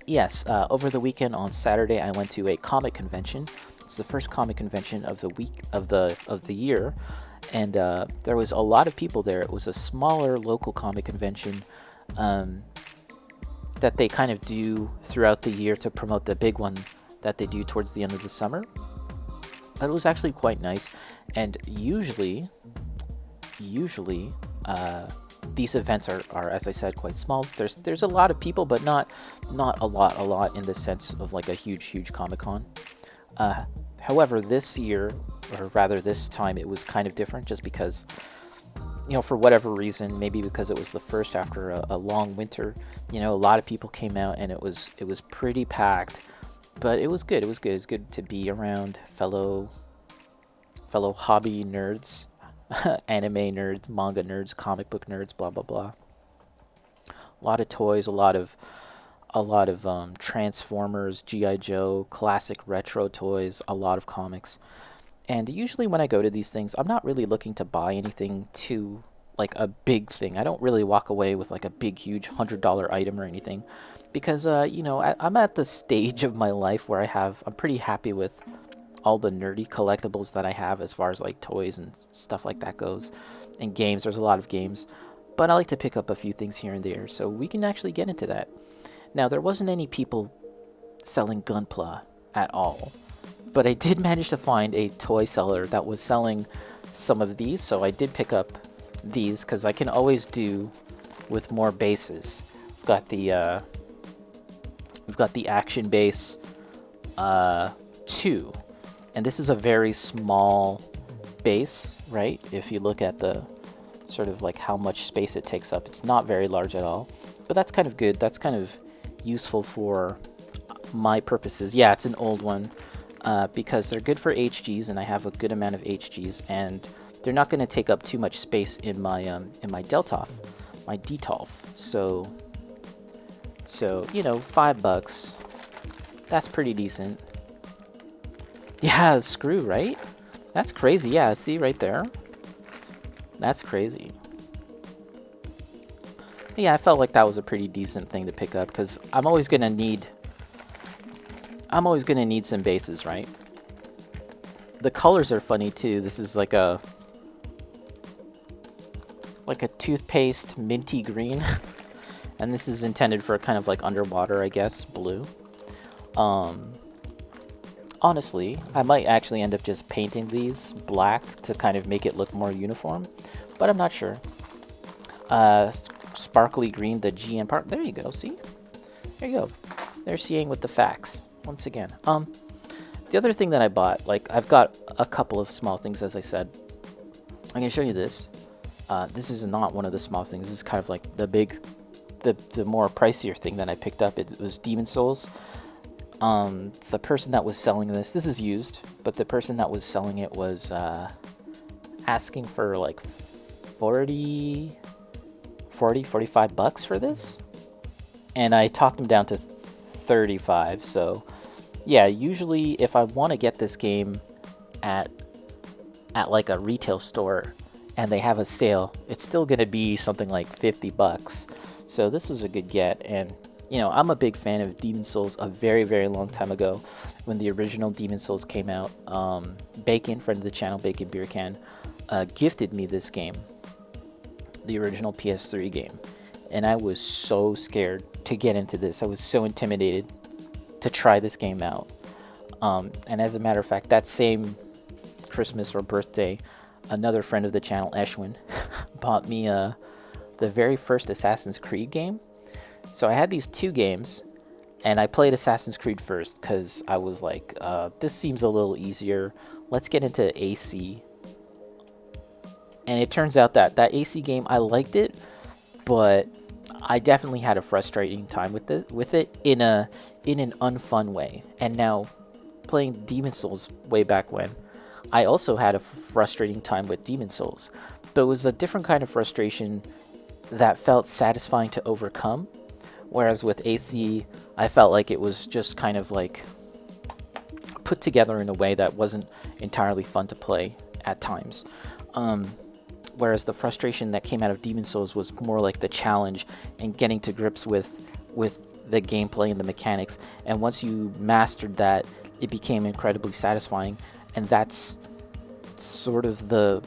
Yes, over the weekend on Saturday, I went to a comic convention. It's the first comic convention of the week of the year, and there was a lot of people there. It was a smaller local comic convention um, that they kind of do throughout the year to promote the big one that they do towards the end of the summer. But it was actually quite nice, and usually these events are, as I said, quite small. There's a lot of people, but not a lot in the sense of like a huge Comic Con. Uh, However, this year, or rather this time, it was kind of different, just because for whatever reason, maybe because it was the first after a long winter. A lot of people came out, and it was pretty packed. But it was good. It was good. It's good to be around fellow hobby nerds, anime nerds, manga nerds, comic book nerds, blah blah blah. A lot of toys, a lot of Transformers, GI Joe, classic retro toys, a lot of comics. And usually when I go to these things, I'm not really looking to buy anything too like a big thing. I don't really walk away with like a big huge $100 item or anything, because I'm at the stage of my life where I'm pretty happy with all the nerdy collectibles that I have as far as like toys and stuff like that goes. And games, there's a lot of games. But I like to pick up a few things here and there, so we can actually get into that. Now, there wasn't any people selling Gunpla at all, but I did manage to find a toy seller that was selling some of these, so I did pick up these because I can always do with more bases. We've got the action base 2, and this is a very small base, right? If you look at the sort of like how much space it takes up, it's not very large at all, but that's kind of good. That's kind of useful for my purposes. Yeah, it's an old one, because they're good for HGs, and I have a good amount of HGs, and they're not going to take up too much space in my Deltoff, my Detolf. So $5. That's pretty decent. Yeah, screw, right? That's crazy. Yeah, see right there? That's crazy. Yeah, I felt like that was a pretty decent thing to pick up, because I'm always gonna need some bases, right? The colors are funny too. This is like a toothpaste minty green, and this is intended for kind of like underwater, I guess, blue. Um, Honestly, I might actually end up just painting these black to kind of make it look more uniform, but I'm not sure. Sparkly green, the GN part. There you go. See, there you go. There's seeing with the facts once again. The other thing that I bought, like I've got a couple of small things, as I said. I can show you this. This is not one of the small things. This is kind of like the more pricier thing that I picked up. It was Demon Souls. The person that was selling this is used, but the person that was selling it was asking for like 45 bucks for this, and I talked him down to 35. So yeah, usually if I want to get this game at like a retail store and they have a sale, it's still going to be something like 50 bucks. So this is a good get. And I'm a big fan of Demon Souls. A very, very long time ago, when the original Demon Souls came out, Bacon, friend of the channel, Bacon Beer Can, gifted me this game, the original PS3 game. And I was so scared to get into this. I was so intimidated to try this game out. And as a matter of fact, that same Christmas or birthday, another friend of the channel, Eshwin, bought me the very first Assassin's Creed game. So I had these two games, and I played Assassin's Creed first because I was like, this seems a little easier. Let's get into AC. And it turns out that AC game, I liked it, but I definitely had a frustrating time with it in an unfun way. And now, playing Demon Souls way back when, I also had a frustrating time with Demon Souls, but it was a different kind of frustration that felt satisfying to overcome. Whereas with AC, I felt like it was just kind of like put together in a way that wasn't entirely fun to play at times. Whereas the frustration that came out of Demon Souls was more like the challenge and getting to grips with the gameplay and the mechanics. And once you mastered that, it became incredibly satisfying. And that's sort of the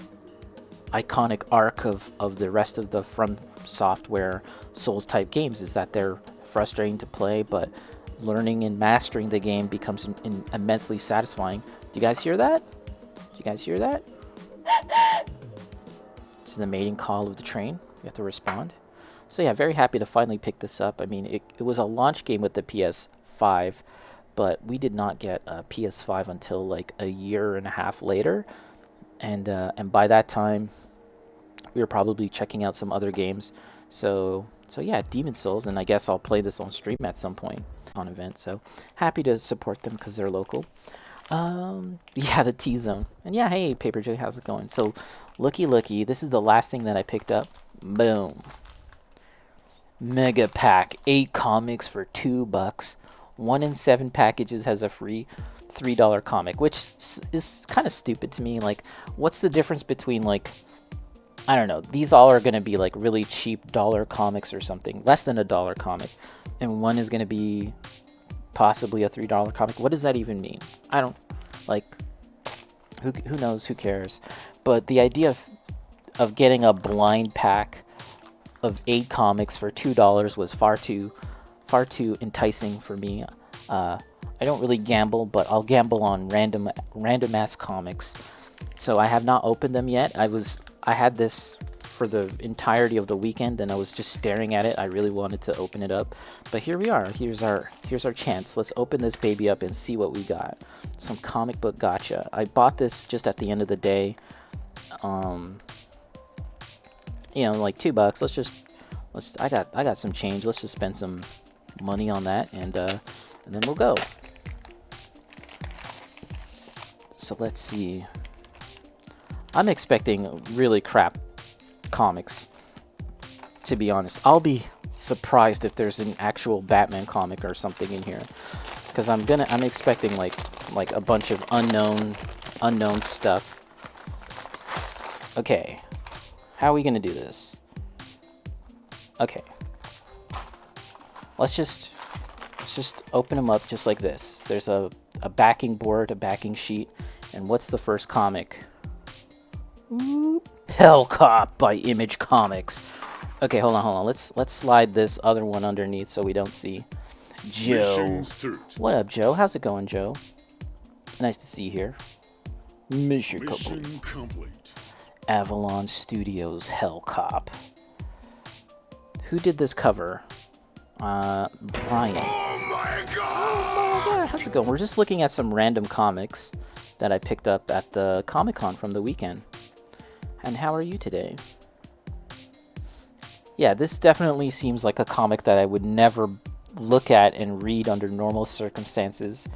iconic arc of the rest of the From Software Souls type games, is that they're frustrating to play, but learning and mastering the game becomes immensely satisfying. Do you guys hear that? Do you guys hear that? It's the mating call of the train. You have to respond. So yeah, very happy to finally pick this up. I mean, it was a launch game with the PS5, but we did not get a PS5 until like a year and a half later. And by that time, we were probably checking out some other games. So yeah, Demon Souls, and I guess I'll play this on stream at some point on event. So happy to support them because they're local. Yeah, the T-Zone. And yeah, hey, Paper J, how's it going? So, looky, this is the last thing that I picked up. Boom. Mega pack, 8 comics for $2. 1 in 7 packages has a free $3 comic, which is kind of stupid to me. Like, what's the difference between, like, I don't know, these all are going to be like really cheap dollar comics or something, less than $1 comic, and one is going to be possibly a $3 comic. What does that even mean? I don't, like, who knows, who cares? But the idea of getting a blind pack of 8 comics for $2 was far too enticing for me. I don't really gamble, but I'll gamble on random ass comics. So I have not opened them yet. I had this for the entirety of the weekend, and I was just staring at it. I really wanted to open it up, but here we are. Here's our chance. Let's open this baby up and see what we got. Some comic book gotcha. I bought this just at the end of the day. You know, like $2. I got some change. Let's just spend some money on that, and then we'll go. So let's see. I'm expecting really crap comics, to be honest. I'll be surprised if there's an actual Batman comic or something in here, because I'm expecting like a bunch of unknown stuff. Okay, how are we gonna do this? Okay, let's just open them up just like this. There's a backing board, a backing sheet, and what's the first comic? Hell Cop by Image Comics. Okay, hold on. Let's slide this other one underneath so we don't see Joe. What up, Joe? How's it going, Joe? Nice to see you here. Mission complete. Avalon Studios Hell Cop. Who did this cover? Brian. Oh my god! How's it going? We're just looking at some random comics that I picked up at the Comic-Con from the weekend. And how are you today? Yeah, this definitely seems like a comic that I would never look at and read under normal circumstances.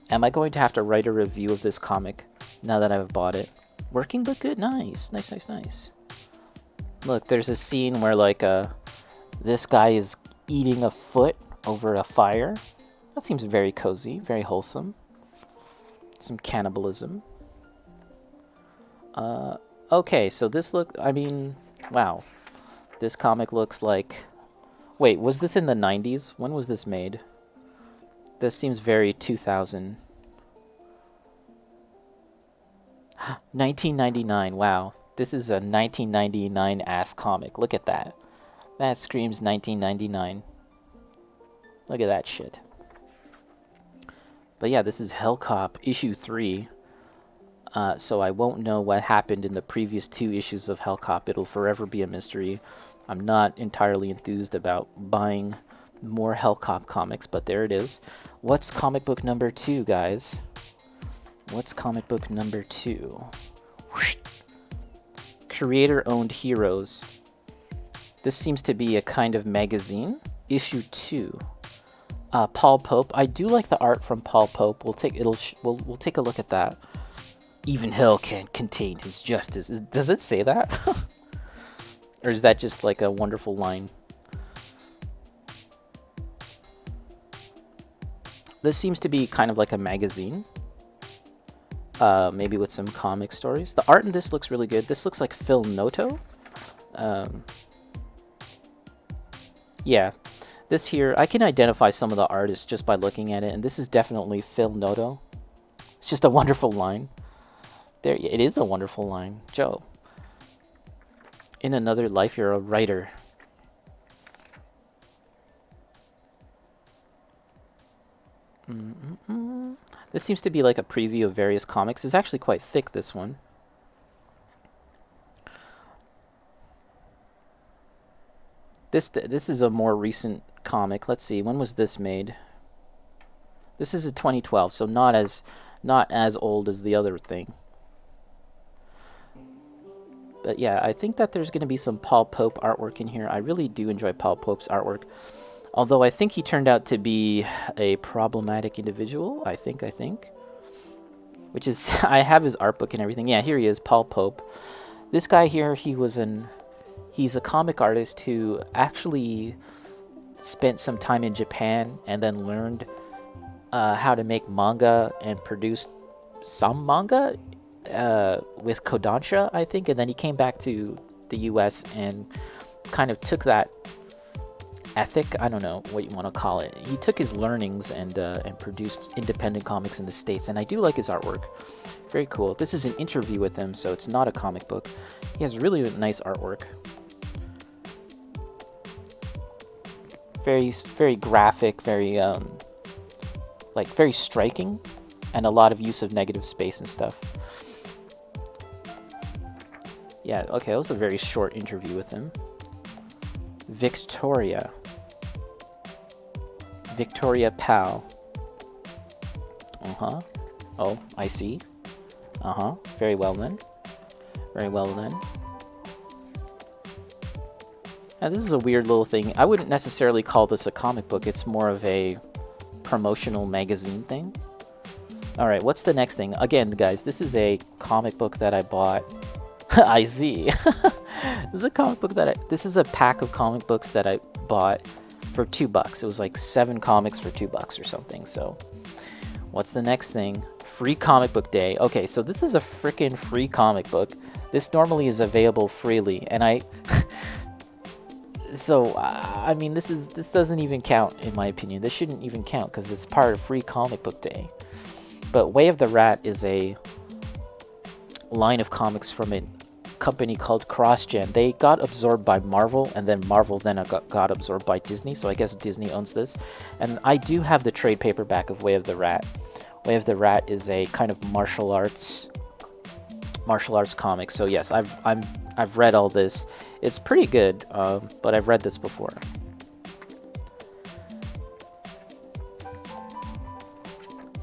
Am I going to have to write a review of this comic now that I've bought it? Working but good. Nice. Look, there's a scene where like this guy is eating a foot over a fire. That seems very cozy, very wholesome. Some cannibalism. Okay, so this wow. This comic looks like... Wait, was this in the 90s? When was this made? This seems very 2000. 1999, wow. This is a 1999 ass comic. Look at that. That screams 1999. Look at that shit. But yeah, this is Hell Cop issue 3. So I won't know what happened in the previous 2 issues of Hell Cop. It'll forever be a mystery. I'm not entirely enthused about buying more Hell Cop comics, but there it is. What's comic book number 2, guys? What's comic book number 2? Creator-owned heroes. This seems to be a kind of magazine. Issue 2. Paul Pope. I do like the art from Paul Pope. We'll take a look at that. Even hell can't contain his justice. Does it say that? Or is that just like a wonderful line? This seems to be kind of like a magazine. Maybe with some comic stories. The art in this looks really good. This looks like Phil Noto. Yeah. This here, I can identify some of the artists just by looking at it, and this is definitely Phil Noto. It's just a wonderful line. There, it is a wonderful line. Joe, in another life, you're a writer. This seems to be like a preview of various comics. It's actually quite thick, this one. This is a more recent comic. Let's see, when was this made? This is a 2012, so not as old as the other thing. But yeah, I think that there's going to be some Paul Pope artwork in here. I really do enjoy Paul Pope's artwork. Although I think he turned out to be a problematic individual, I think. Which is, I have his art book and everything. Yeah, here he is, Paul Pope. This guy here, he's a comic artist who actually spent some time in Japan and then learned how to make manga and produced some manga with Kodansha, I think. And then he came back to the US and kind of took that ethic, I don't know what you want to call it. He took his learnings and produced independent comics in the States, and I do like his artwork. Very cool. This is an interview with him, so it's not a comic book. He has really nice artwork. Very graphic, very very striking, and a lot of use of negative space and stuff. Yeah, okay, that was a very short interview with him. Victoria Powell. Oh, I see. Very well then. Now this is a weird little thing. I wouldn't necessarily call this a comic book. It's more of a promotional magazine thing. Alright, what's the next thing? Again, guys, this is a comic book that I bought. I see. This is a pack of comic books that I bought for $2. It was like 7 comics for $2 or something. So, what's the next thing? Free comic book day. Okay, so this is a freaking free comic book. This normally is available freely, and I mean, this doesn't even count in my opinion. This shouldn't even count because it's part of free comic book day. But Way of the Rat is a line of comics from a company called CrossGen. They got absorbed by Marvel, and then Marvel got absorbed by Disney, so I guess Disney owns this. And I do have the trade paperback of Way of the Rat. Way of the Rat is a kind of martial arts comic. So yes, I've read all this. It's pretty good, but I've read this before.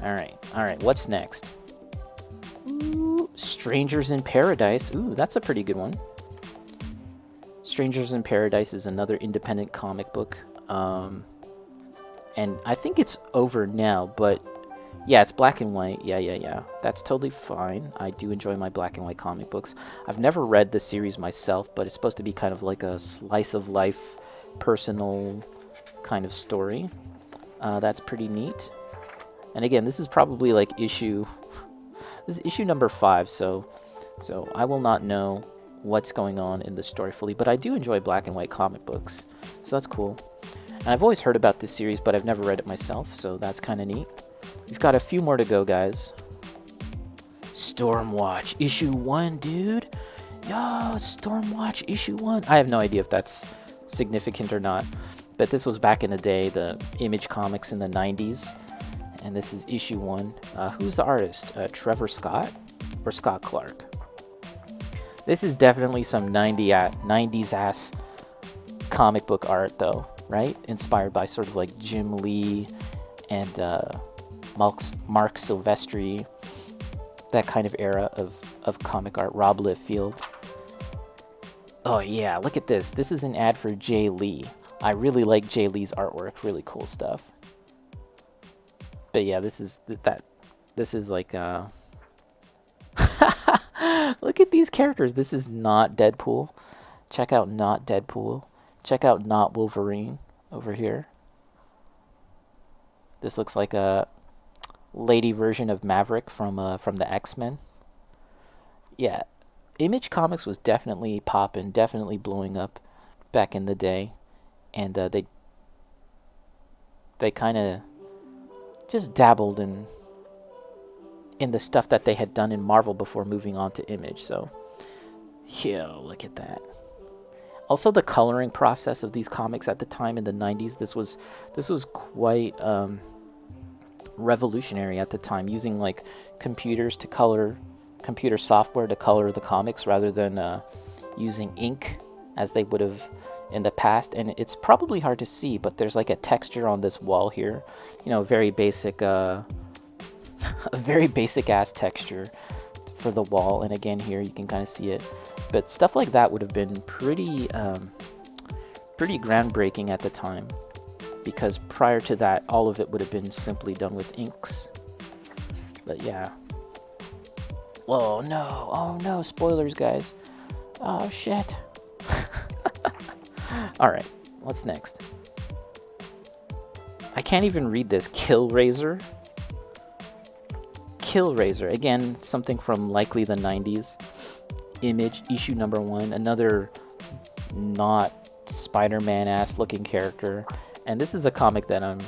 Alright, what's next? Ooh, Strangers in Paradise. Ooh, that's a pretty good one. Strangers in Paradise is another independent comic book. And I think it's over now, but yeah, it's black and white. Yeah. That's totally fine. I do enjoy my black and white comic books. I've never read the series myself, but it's supposed to be kind of like a slice of life, personal kind of story. That's pretty neat. And again, this is probably like this is issue number 5, so I will not know what's going on in the story fully, but I do enjoy black and white comic books, so that's cool. And I've always heard about this series, but I've never read it myself, so that's kind of neat. We've got a few more to go, guys. Stormwatch issue 1, dude. Yo, Stormwatch issue 1. I have no idea if that's significant or not, but this was back in the day, the Image Comics in the 90s. And this is issue 1. Who's the artist? Trevor Scott or Scott Clark? This is definitely some 90s ass comic book art, though, right? Inspired by sort of like Jim Lee and Mark Silvestri, that kind of era of comic art. Rob Liefeld. Oh yeah, look at this. This is an ad for Jay Lee. I really like Jay Lee's artwork. Really cool stuff. But yeah, this is like look at these characters. This is not Deadpool. Check out not Deadpool. Check out not Wolverine over here. This looks like a lady version of Maverick from the X-Men. Yeah, Image Comics was definitely popping, definitely blowing up back in the day, and they kind of just dabbled in the stuff that they had done in Marvel before moving on to Image. So, yo, look at that. Also, the coloring process of these comics at the time in the 90s, this was quite revolutionary at the time, using like computer software to color the comics rather than using ink as they would have in the past. And it's probably hard to see, but there's like a texture on this wall here, you know, very basic a very basic ass texture for the wall. And again, here you can kind of see it, but stuff like that would have been pretty groundbreaking at the time, because prior to that, all of it would have been simply done with inks. But yeah. Whoa, no. Oh no, spoilers, guys. Oh shit. Alright, what's next? I can't even read this. Killraiser? Killraiser. Again, something from likely the 90s. Image, issue number 1. Another not Spider-Man-ass looking character. And this is a comic that I'm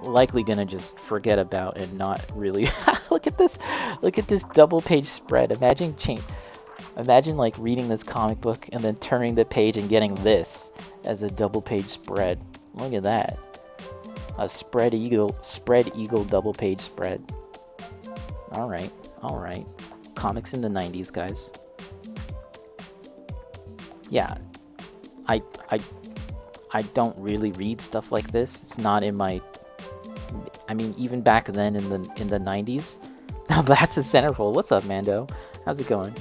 likely gonna just forget about and not really... Look at this double page spread. Imagine like reading this comic book and then turning the page and getting this as a double page spread. Look at that. A spread eagle double page spread. Alright. Comics in the 90s, guys. Yeah. I don't really read stuff like this. It's not in my... I mean, even back then in the 90s. Now that's a centerfold. What's up, Mando? How's it going?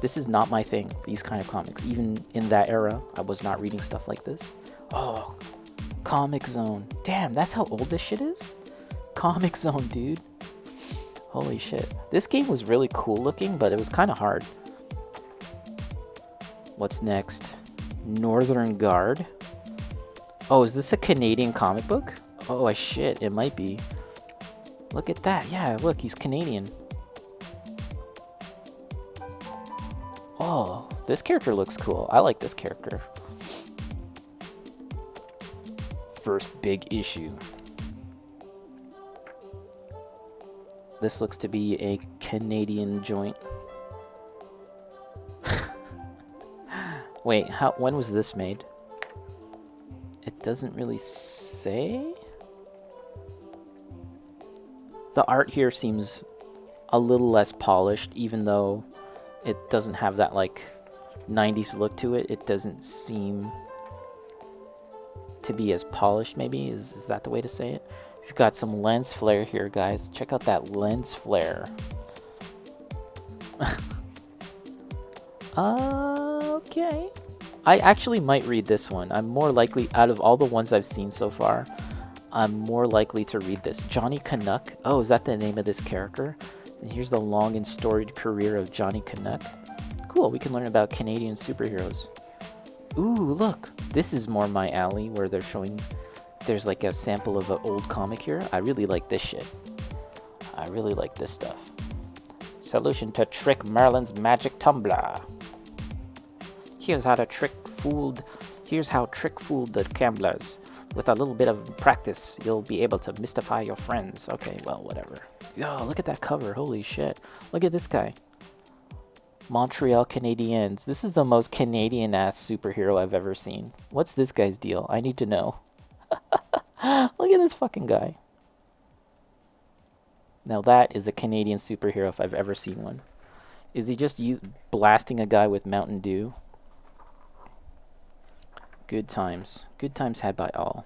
This is not my thing, these kind of comics. Even in that era, I was not reading stuff like this. Oh, Comic Zone. Damn, that's how old this shit is? Comic Zone, dude. Holy shit. This game was really cool looking, but it was kind of hard. What's next? Northern Guard. Oh, is this a Canadian comic book? Oh, shit, it might be. Look at that. Yeah, look, he's Canadian. Oh, this character looks cool. I like this character. First big issue. This looks to be a Canadian joint. Wait, when was this made? It doesn't really say. The art here seems a little less polished, even though it doesn't have that like 90s look to it. It doesn't seem to be as polished, maybe. Is that the way to say it? You've got some lens flare here, guys. Check out that lens flare. Okay. I actually might read this one. I'm more likely, out of all the ones I've seen so far, I'm more likely to read this. Johnny Canuck. Oh, is that the name of this character? And here's the long and storied career of Johnny Canuck. Cool, we can learn about Canadian superheroes. Ooh, look. This is more my alley, where they're showing... There's like a sample of an old comic here. I really like this shit. I really like this stuff. Solution to Trick Merlin's magic tumbler. Here's how Trick fooled the gamblers. With a little bit of practice, you'll be able to mystify your friends. Okay, well, whatever. Yo, look at that cover. Holy shit. Look at this guy. Montreal Canadiens. This is the most Canadian-ass superhero I've ever seen. What's this guy's deal? I need to know. Look at this fucking guy. Now that is a Canadian superhero if I've ever seen one. Is he just blasting a guy with Mountain Dew? Good times. Good times had by all.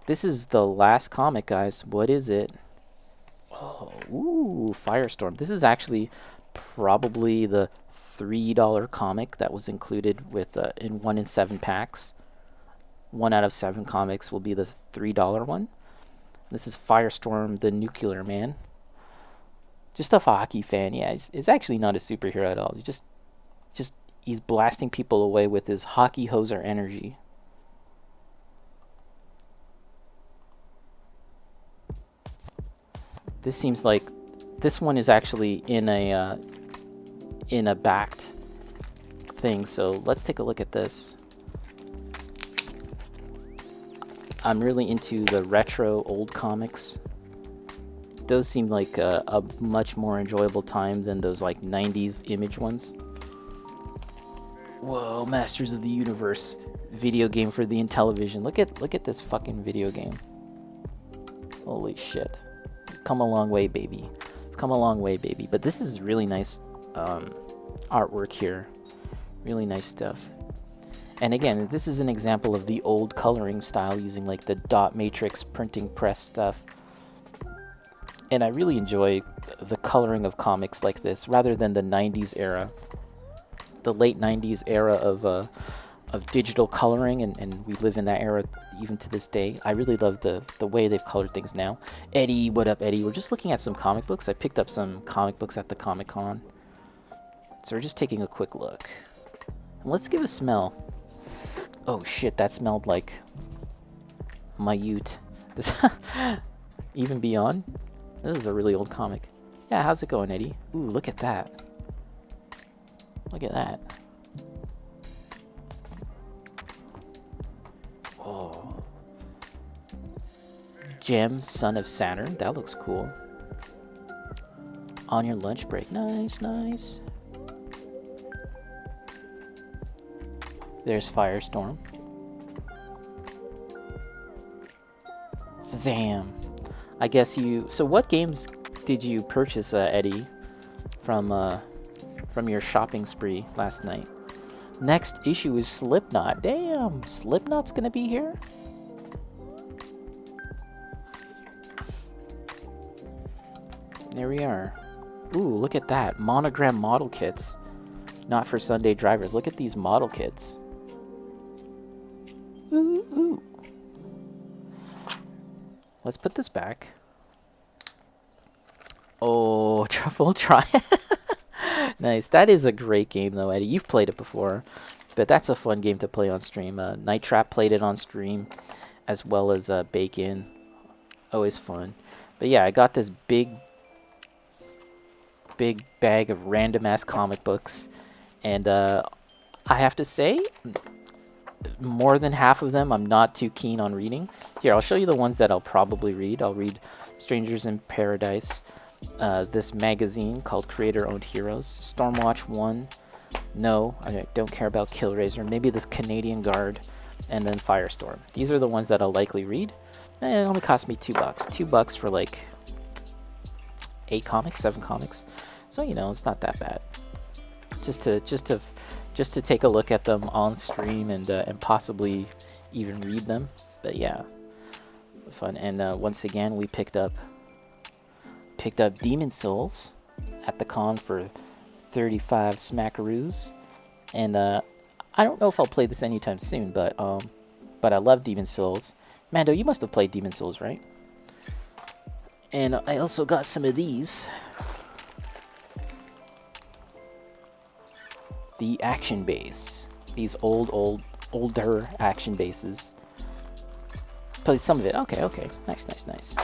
This is the last comic, guys. What is it? Oh, ooh, Firestorm. This is actually probably the $3 comic that was included with in 1 in 7 packs. 1 out of 7 comics will be the $3 one. This is Firestorm, the Nuclear Man. Just a hockey fan. Yeah, he's actually not a superhero at all. He's just he's blasting people away with his hockey hoser energy. This seems like this one is actually in a backed thing. So let's take a look at this. I'm really into the retro old comics. Those seem like a much more enjoyable time than those like 90s image ones. Whoa, Masters of the Universe video game for the Intellivision. Look at this fucking video game. Holy shit. Come a long way, baby. Come a long way, baby. But this is really nice artwork here. Really nice stuff. And again, this is an example of the old coloring style using like the dot matrix printing press stuff. And I really enjoy the coloring of comics like this rather than the 90s era. The late 90s era of digital coloring, and we live in that era even to this day. I really love the way they've colored things now. Eddie, what up, Eddie? We're just looking at some comic books. I picked up some comic books at the Comic-Con. So we're just taking a quick look. And let's give a smell. Oh shit, that smelled like my ute. This Even Beyond? This is a really old comic. Yeah, how's it going, Eddie? Ooh, look at that. Look at that. Oh. Gem, Son of Saturn. That looks cool. On your lunch break. Nice, nice. There's Firestorm. Zam. I guess you... So what games did you purchase, Eddie, from your shopping spree last night? Next issue is Slipknot. Damn, Slipknot's gonna be here? There we are. Ooh, look at that. Monogram model kits. Not for Sunday drivers. Look at these model kits. Ooh, ooh. Let's put this back. Oh, Truffle Try. Nice. That is a great game, though, Eddie. You've played it before, but that's a fun game to play on stream. Night Trap played it on stream, as well as Bacon. Always fun. But yeah, I got this big bag of random-ass comic books, and I have to say, more than half of them I'm not too keen on reading. Here, I'll show you the ones that I'll probably read. I'll read Strangers in Paradise, this magazine called Creator Owned Heroes, Stormwatch 1, no, I don't care about Killraiser, maybe this Canadian Guard, and then Firestorm. These are the ones that I'll likely read. It only cost me $2. $2 for like 8 comics, 7 comics. So, you know, it's not that bad. Just to take a look at them on stream and possibly even read them. But yeah, fun. And once again, we picked up Demon Souls at the con for 35 smackaroos. And I don't know if I'll play this anytime soon, but I love Demon Souls. Mando, you must have played Demon Souls, right? And I also got some of these. The action base. These older action bases. Play some of it. Okay. Nice.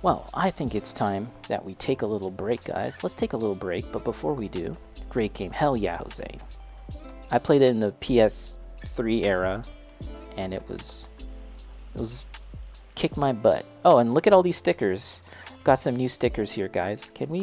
Well, I think it's time that we take a little break, guys. Let's take a little break, but before we do, great game. Hell yeah, Jose. I played it in the PS3 era, and it was kick my butt. Oh, and look at all these stickers. Got some new stickers here, guys. Can we